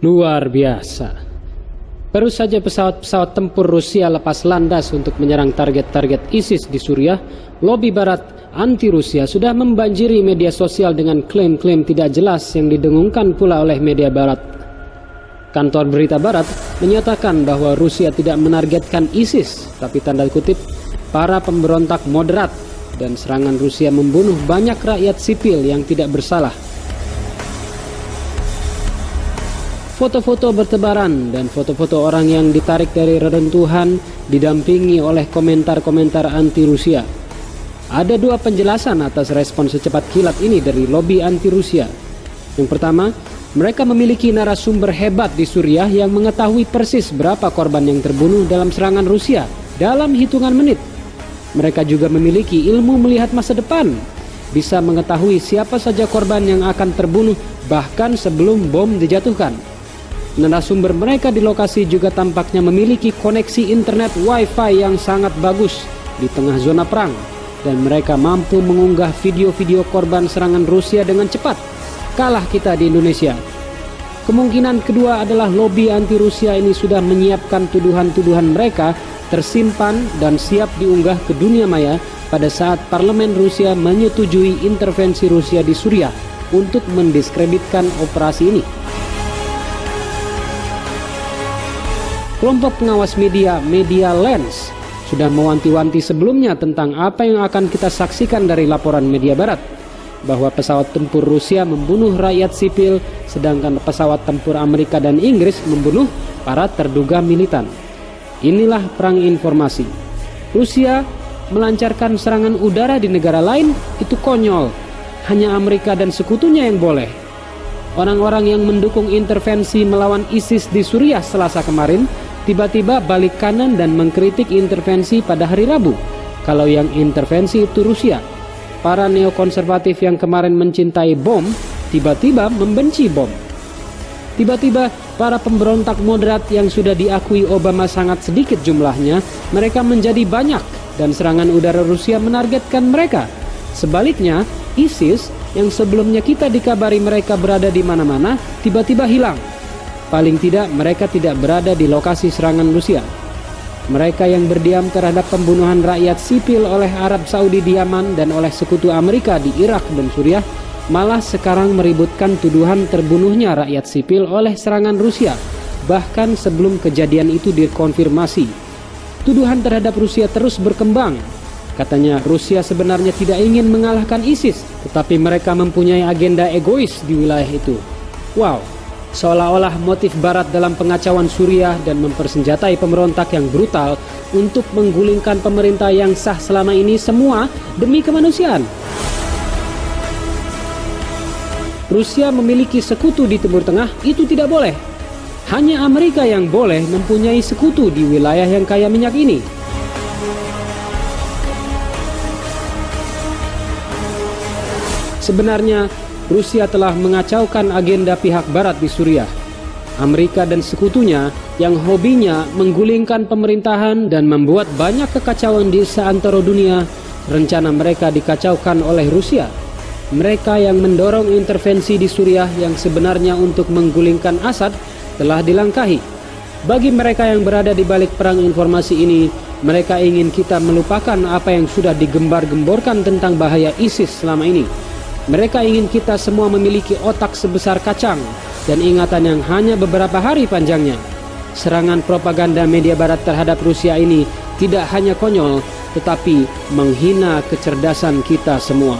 Luar biasa. Baru saja pesawat-pesawat tempur Rusia lepas landas untuk menyerang target-target ISIS di Suriah, lobi barat anti-Rusia sudah membanjiri media sosial dengan klaim-klaim tidak jelas yang didengungkan pula oleh media barat. Kantor berita barat menyatakan bahwa Rusia tidak menargetkan ISIS, tapi tanda kutip, para pemberontak moderat, dan serangan Rusia membunuh banyak rakyat sipil yang tidak bersalah. Foto-foto bertebaran dan foto-foto orang yang ditarik dari reruntuhan didampingi oleh komentar-komentar anti-Rusia. Ada dua penjelasan atas respon secepat kilat ini dari lobi anti-Rusia. Yang pertama, mereka memiliki narasumber hebat di Suriah yang mengetahui persis berapa korban yang terbunuh dalam serangan Rusia dalam hitungan menit. Mereka juga memiliki ilmu melihat masa depan, bisa mengetahui siapa saja korban yang akan terbunuh bahkan sebelum bom dijatuhkan. Narasumber mereka di lokasi juga tampaknya memiliki koneksi internet Wi-Fi yang sangat bagus di tengah zona perang, dan mereka mampu mengunggah video-video korban serangan Rusia dengan cepat. Kalah kita di Indonesia. Kemungkinan kedua adalah lobi anti-Rusia ini sudah menyiapkan tuduhan-tuduhan mereka tersimpan dan siap diunggah ke dunia maya pada saat parlemen Rusia menyetujui intervensi Rusia di Suriah untuk mendiskreditkan operasi ini. Kelompok pengawas media Lens sudah mewanti-wanti sebelumnya tentang apa yang akan kita saksikan dari laporan media barat, bahwa pesawat tempur Rusia membunuh rakyat sipil sedangkan pesawat tempur Amerika dan Inggris membunuh para terduga militan. Inilah perang informasi. Rusia melancarkan serangan udara di negara lain itu konyol. Hanya Amerika dan sekutunya yang boleh. Orang-orang yang mendukung intervensi melawan ISIS di Suriah Selasa kemarin tiba-tiba balik kanan dan mengkritik intervensi pada hari Rabu. Kalau yang intervensi itu Rusia. Para neokonservatif yang kemarin mencintai bom tiba-tiba membenci bom. Tiba-tiba para pemberontak moderat yang sudah diakui Obama sangat sedikit jumlahnya, mereka menjadi banyak dan serangan udara Rusia menargetkan mereka. Sebaliknya, ISIS yang sebelumnya kita dikabari mereka berada di mana-mana, tiba-tiba hilang. Paling tidak mereka tidak berada di lokasi serangan Rusia. Mereka yang berdiam terhadap pembunuhan rakyat sipil oleh Arab Saudi di Yaman dan oleh sekutu Amerika di Irak dan Suriah, malah sekarang meributkan tuduhan terbunuhnya rakyat sipil oleh serangan Rusia, bahkan sebelum kejadian itu dikonfirmasi. Tuduhan terhadap Rusia terus berkembang. Katanya Rusia sebenarnya tidak ingin mengalahkan ISIS, tetapi mereka mempunyai agenda egois di wilayah itu. Wow, seolah-olah motif Barat dalam pengacauan Suriah dan mempersenjatai pemberontak yang brutal untuk menggulingkan pemerintah yang sah selama ini semua demi kemanusiaan. Rusia memiliki sekutu di Timur Tengah, itu tidak boleh. Hanya Amerika yang boleh mempunyai sekutu di wilayah yang kaya minyak ini. Sebenarnya, Rusia telah mengacaukan agenda pihak Barat di Suriah. Amerika dan sekutunya yang hobinya menggulingkan pemerintahan dan membuat banyak kekacauan di seantero dunia, rencana mereka dikacaukan oleh Rusia. Mereka yang mendorong intervensi di Suriah yang sebenarnya untuk menggulingkan Assad telah dilangkahi. Bagi mereka yang berada di balik perang informasi ini, mereka ingin kita melupakan apa yang sudah digembar-gemborkan tentang bahaya ISIS selama ini. Mereka ingin kita semua memiliki otak sebesar kacang dan ingatan yang hanya beberapa hari panjangnya. Serangan propaganda media Barat terhadap Rusia ini tidak hanya konyol, tetapi menghina kecerdasan kita semua.